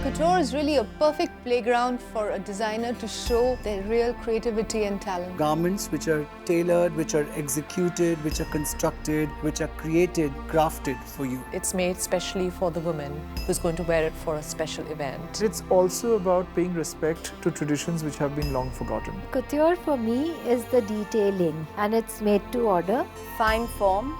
Couture is really a perfect playground for a designer to show their real creativity and talent. Garments which are tailored, which are executed, which are constructed, which are created, crafted for you. It's made specially for the woman who's going to wear it for a special event. It's also about paying respect to traditions which have been long forgotten. Couture for me is the detailing, and it's made to order. Fine form,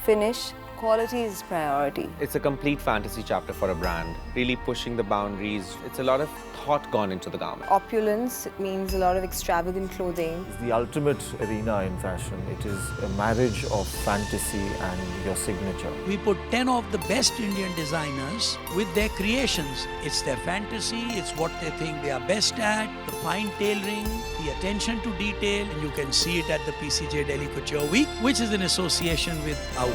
finish, quality is priority. It's a complete fantasy chapter for a brand, really pushing the boundaries. It's a lot of thought gone into the garment. Opulence means a lot of extravagant clothing. It's the ultimate arena in fashion. It is a marriage of fantasy and your signature. We put 10 of the best Indian designers with their creations. It's their fantasy, it's what they think they are best at, the fine tailoring, the attention to detail, and you can see it at the PCJ Delhi Couture Week, which is in association with Audi.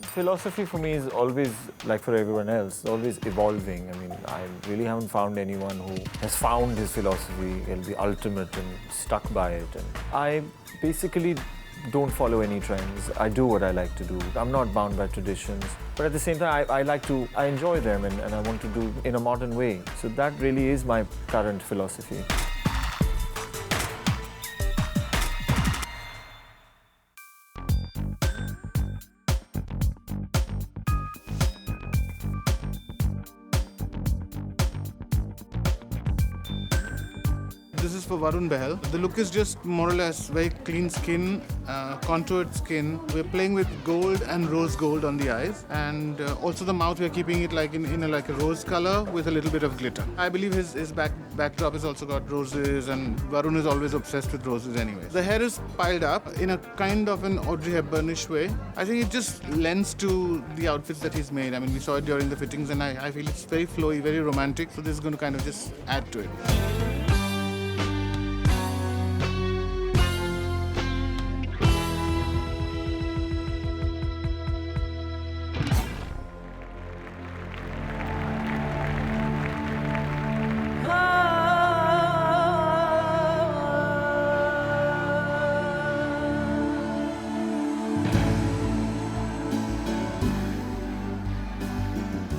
Philosophy for me is always, like for everyone else, always evolving. I mean, I really haven't found anyone who has found his philosophy, the ultimate, and stuck by it. And I basically don't follow any trends. I do what I like to do. I'm not bound by traditions. But at the same time, I enjoy them and I want to do in a modern way. So that really is my current philosophy. This is for Varun Behel. The look is just more or less very clean skin, contoured skin. We're playing with gold and rose gold on the eyes, and also the mouth we're keeping it like in a rose color with a little bit of glitter. I believe his backdrop has also got roses, and Varun is always obsessed with roses anyway. The hair is piled up in a kind of an Audrey Hepburnish way. I think it just lends to the outfits that he's made. I mean, we saw it during the fittings, and I feel it's very flowy, very romantic. So this is going to kind of just add to it.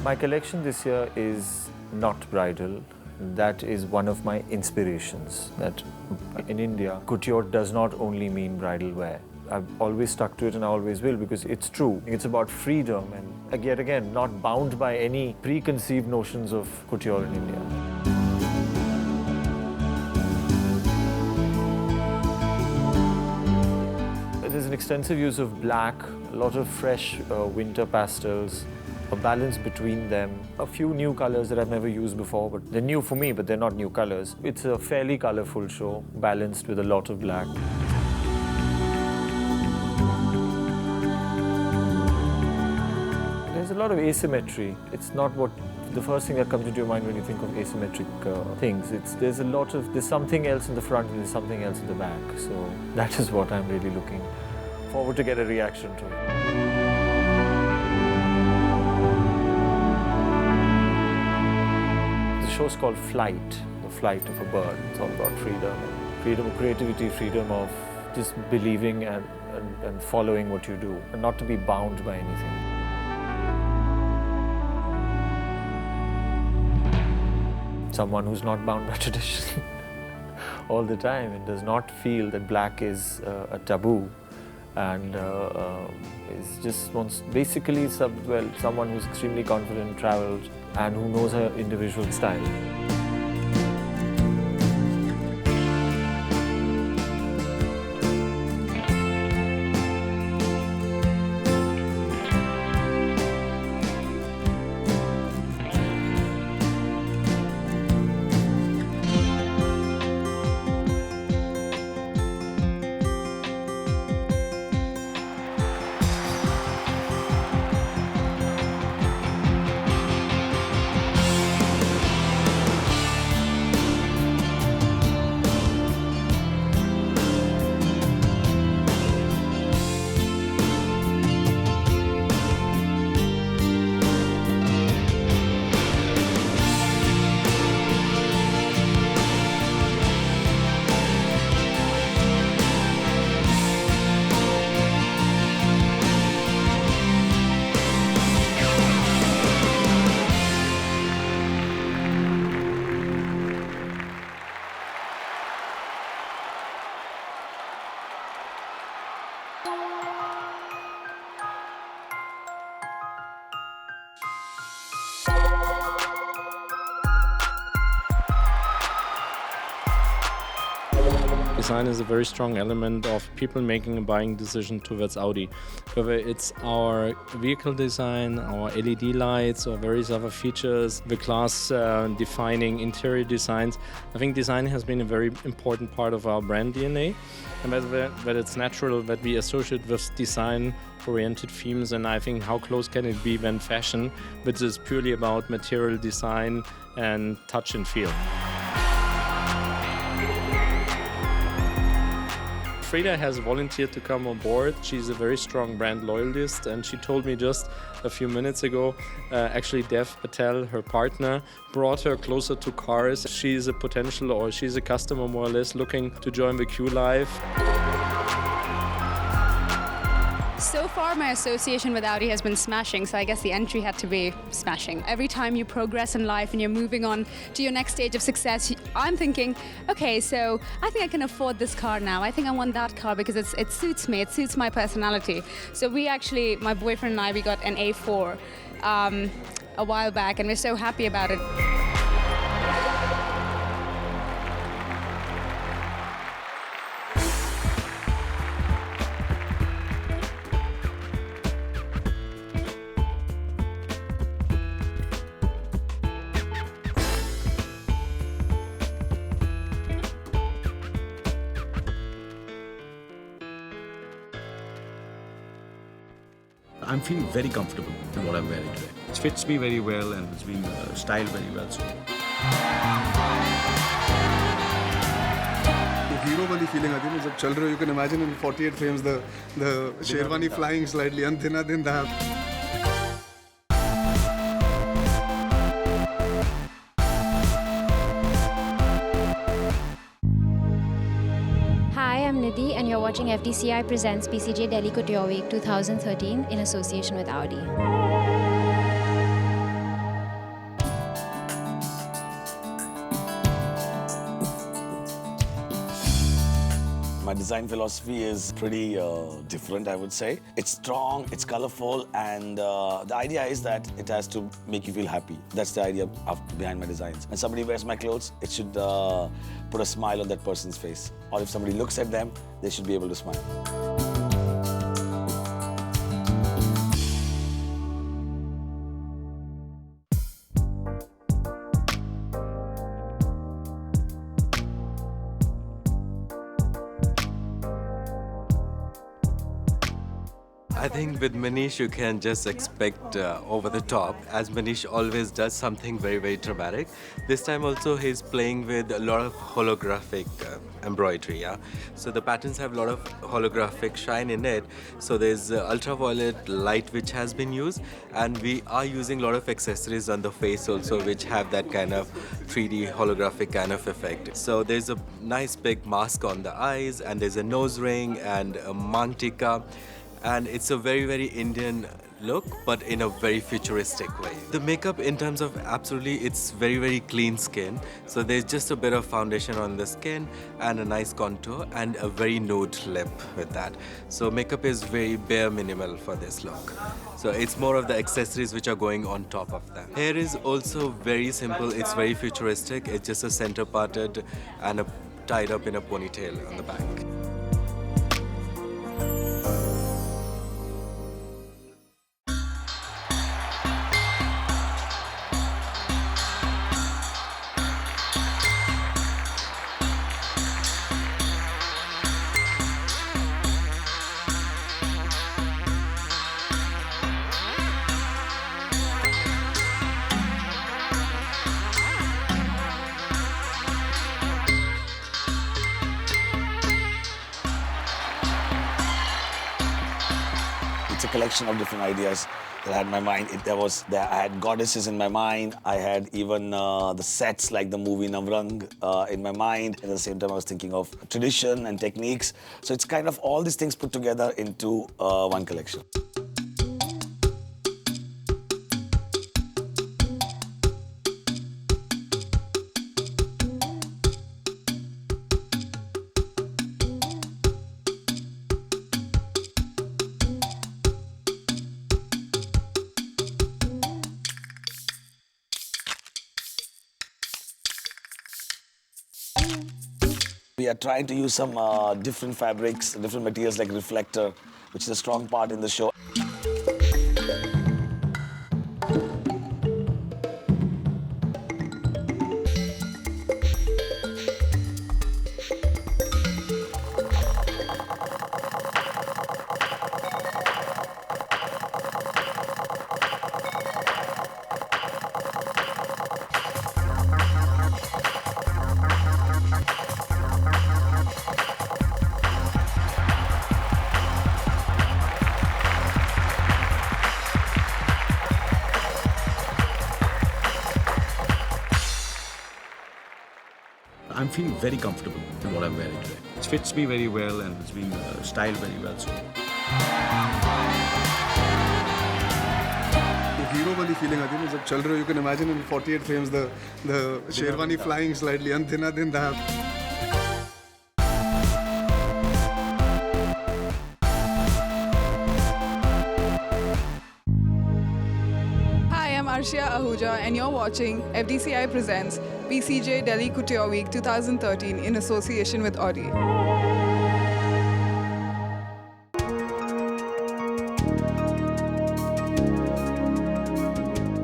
My collection this year is not bridal. That is one of my inspirations. That in India, couture does not only mean bridal wear. I've always stuck to it and I always will because it's true. It's about freedom and yet again, not bound by any preconceived notions of couture in India. There's an extensive use of black, a lot of fresh winter pastels, a balance between them, a few new colors that I've never used before, but they're new for me, but they're not new colors. It's a fairly colorful show, balanced with a lot of black. There's a lot of asymmetry. It's not what the first thing that comes into your mind when you think of asymmetric things. There's something else in the front and there's something else in the back. So that is what I'm really looking forward to get a reaction to. The show's called Flight, the flight of a bird. It's all about freedom. Freedom of creativity, freedom of just believing and following what you do, and not to be bound by anything. Someone who's not bound by tradition all the time and does not feel that black is a taboo and is just wants basically someone who's extremely confident, traveled, and who knows her individual style. Design is a very strong element of people making a buying decision towards Audi. Whether it's our vehicle design, our LED lights, or various other features, the class-defining interior designs, I think design has been a very important part of our brand DNA. And that it's natural that we associate with design-oriented themes, and I think how close can it be when fashion, which is purely about material design and touch and feel. Freida has volunteered to come on board. She's a very strong brand loyalist, and she told me just a few minutes ago, actually Dev Patel, her partner, brought her closer to cars. She's a potential, or she's a customer more or less, looking to join the Q life. So far, my association with Audi has been smashing, so I guess the entry had to be smashing. Every time you progress in life and you're moving on to your next stage of success, I'm thinking, okay, so I think I can afford this car now. I think I want that car because it suits me, it suits my personality. So we actually, my boyfriend and I, we got an A4 a while back, and we're so happy about it. I'm feeling very comfortable in what I'm wearing today. It fits me very well and it's been styled very well. So. Hero wali feeling aati na jab chal rahe ho, you can imagine in 48 frames the sherwani flying slightly and then that. Hi, I'm Nidhi and you're watching FDCI Presents PCJ Delhi Couture Week 2013 in association with Audi. My design philosophy is pretty different, I would say. It's strong, it's colorful, and the idea is that it has to make you feel happy. That's the idea behind my designs. When somebody wears my clothes, it should put a smile on that person's face. Or if somebody looks at them, they should be able to smile. I think with Manish you can just expect over the top, as Manish always does something very, very dramatic. This time also he's playing with a lot of holographic embroidery, yeah? So the patterns have a lot of holographic shine in it. So there's ultraviolet light which has been used, and we are using a lot of accessories on the face also which have that kind of 3D holographic kind of effect. So there's a nice big mask on the eyes, and there's a nose ring and a mantika. And it's a very, very Indian look, but in a very futuristic way. The makeup in terms of absolutely, it's very, very clean skin. So there's just a bit of foundation on the skin and a nice contour and a very nude lip with that. So makeup is very bare minimal for this look. So it's more of the accessories which are going on top of that. Hair is also very simple. It's very futuristic. It's just a center parted and tied up in a ponytail on the back. It's a collection of different ideas that I had in my mind. I had goddesses in my mind. I had even the sets like the movie Navrang in my mind. And at the same time, I was thinking of tradition and techniques. So it's kind of all these things put together into one collection. We are trying to use some different fabrics, different materials like reflector, which is a strong part in the show. I'm feeling very comfortable in what I'm wearing today. It fits me very well and it's been styled very well. So. Hero wali feeling आती है जब चल रहे हो. You can imagine in 48 frames the sherwani flying slightly and thinner than that. Hi, I'm Arshia Ahuja and you're watching FDCI Presents PCJ Delhi Couture Week 2013 in association with Audi.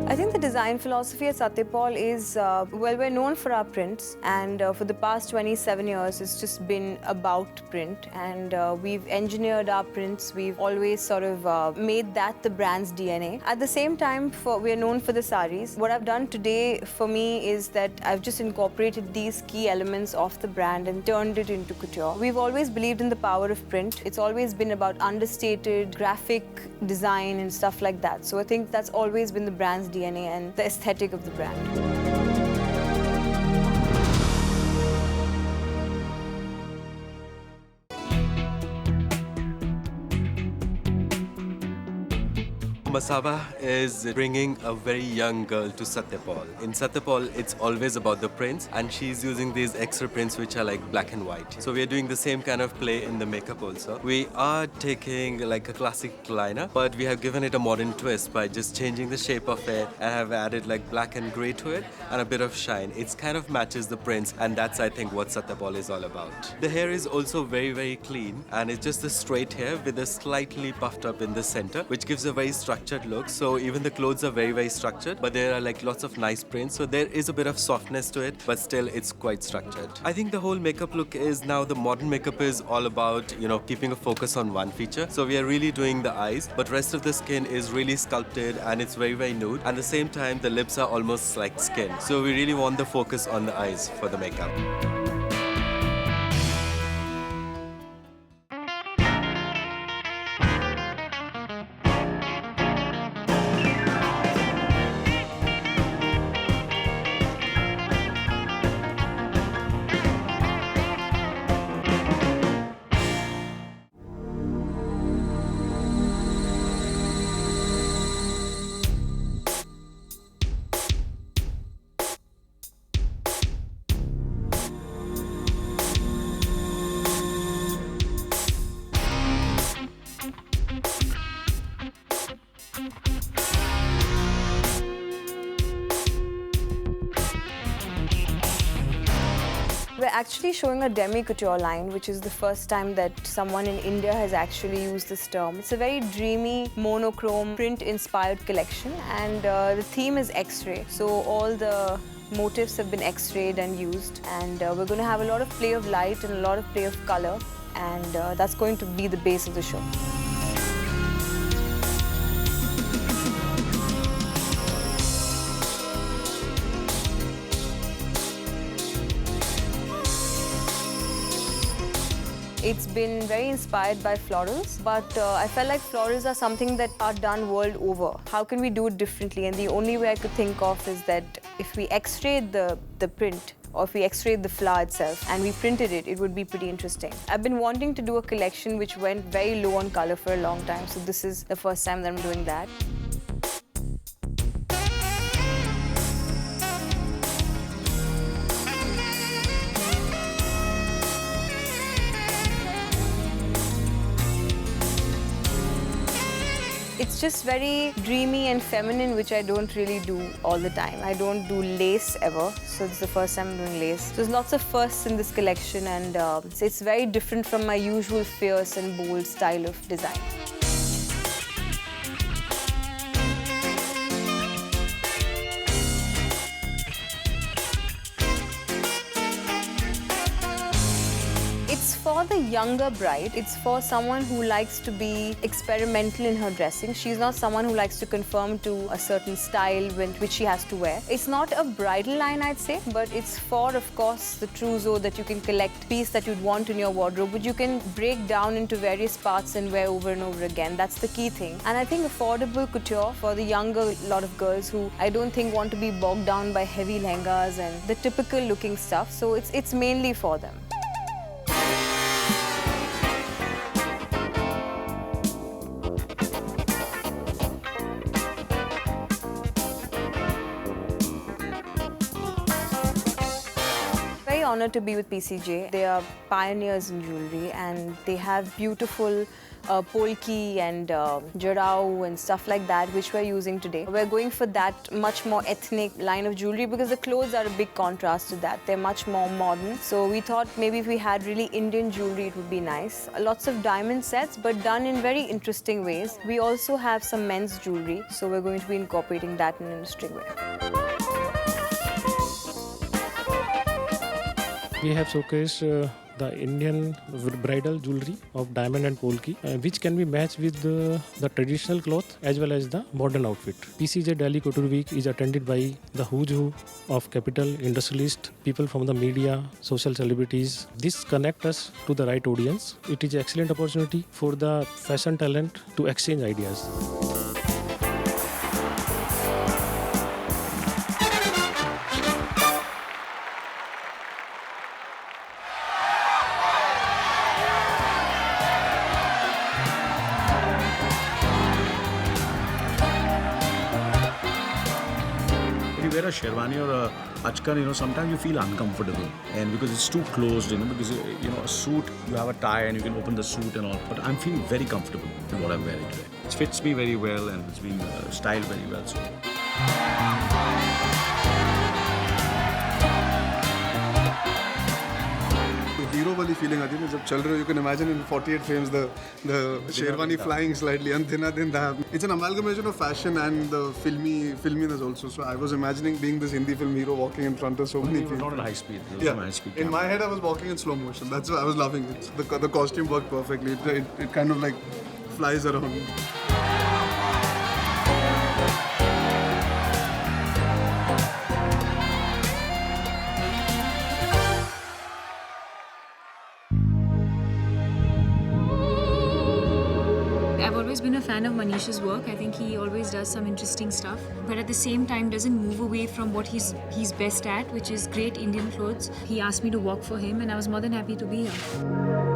I think the design philosophy at Satyapal is, well, we're known for our prints, and for the past 27 years, it's just been about print, and we've engineered our prints. We've always sort of made that the brand's DNA. At the same time, we're known for the saris. What I've done today for me is that I've just incorporated these key elements of the brand and turned it into couture. We've always believed in the power of print. It's always been about understated graphic design and stuff like that. So I think that's always been the brand's DNA and the aesthetic of the brand. Masaba is bringing a very young girl to Satyapal. In Satyapal, it's always about the prints, and she's using these extra prints which are like black and white. So we are doing the same kind of play in the makeup also. We are taking like a classic liner, but we have given it a modern twist by just changing the shape of it and have added like black and grey to it and a bit of shine. It kind of matches the prints, and that's I think what Satyapal is all about. The hair is also very, very clean, and it's just a straight hair with a slightly puffed up in the center, which gives a very structured look. So even the clothes are very, very structured, but there are like lots of nice prints. So there is a bit of softness to it, but still it's quite structured. I think the whole makeup look is now the modern makeup is all about, you know, keeping a focus on one feature. So we are really doing the eyes, but rest of the skin is really sculpted and it's very, very nude. At the same time, the lips are almost like skin. So we really want the focus on the eyes for the makeup. We're actually showing a demi-couture line, which is the first time that someone in India has actually used this term. It's a very dreamy, monochrome, print-inspired collection, and the theme is X-ray. So all the motifs have been X-rayed and used, and we're going to have a lot of play of light and a lot of play of color, and that's going to be the base of the show. It's been very inspired by florals, but I felt like florals are something that are done world over. How can we do it differently? And the only way I could think of is that if we X-rayed the print, or if we X-rayed the flower itself and we printed it, it would be pretty interesting. I've been wanting to do a collection which went very low on color for a long time, so this is the first time that I'm doing that. It's just very dreamy and feminine, which I don't really do all the time. I don't do lace ever, so it's the first time I'm doing lace. There's lots of firsts in this collection, and it's very different from my usual fierce and bold style of design. It's for the younger bride. It's for someone who likes to be experimental in her dressing. She's not someone who likes to conform to a certain style which she has to wear. It's not a bridal line, I'd say, but it's for, of course, the trousseau that you can collect, piece that you'd want in your wardrobe, which you can break down into various parts and wear over and over again. That's the key thing. And I think affordable couture for the younger lot of girls who I don't think want to be bogged down by heavy lehengas and the typical looking stuff. So it's mainly for them. Honored to be with PCJ. They are pioneers in jewelry and they have beautiful polki and jarao and stuff like that, which we're using today. We're going for that much more ethnic line of jewelry because the clothes are a big contrast to that. They're much more modern. So we thought maybe if we had really Indian jewelry, it would be nice. Lots of diamond sets, but done in very interesting ways. We also have some men's jewelry, so we're going to be incorporating that in an interesting way. We have showcased the Indian bridal jewelry of diamond and polki, which can be matched with the traditional cloth as well as the modern outfit. PCJ Delhi Couture Week is attended by the who's who of capital, industrialists, people from the media, social celebrities. This connects us to the right audience. It is an excellent opportunity for the fashion talent to exchange ideas. Wear a sherwani or a achkan, sometimes you feel uncomfortable, and because it's too closed, because a suit, you have a tie and you can open the suit and all. But I'm feeling very comfortable in what I'm wearing today. It fits me very well and it's been styled very well. So. Hero wali feeling aati na jab chal rahe ho, you can imagine in 48 frames the sherwani flying slightly and then it's an amalgamation of fashion and the filminess also. So I was imagining being this Hindi film hero walking in front of so many people. Not at high speed. Yeah. High speed in my head I was walking in slow motion. That's why I was laughing. The costume worked perfectly. It kind of like flies around. I've always been a fan of Manish's work. I think he always does some interesting stuff, but at the same time doesn't move away from what he's best at, which is great Indian clothes. He asked me to work for him and I was more than happy to be here.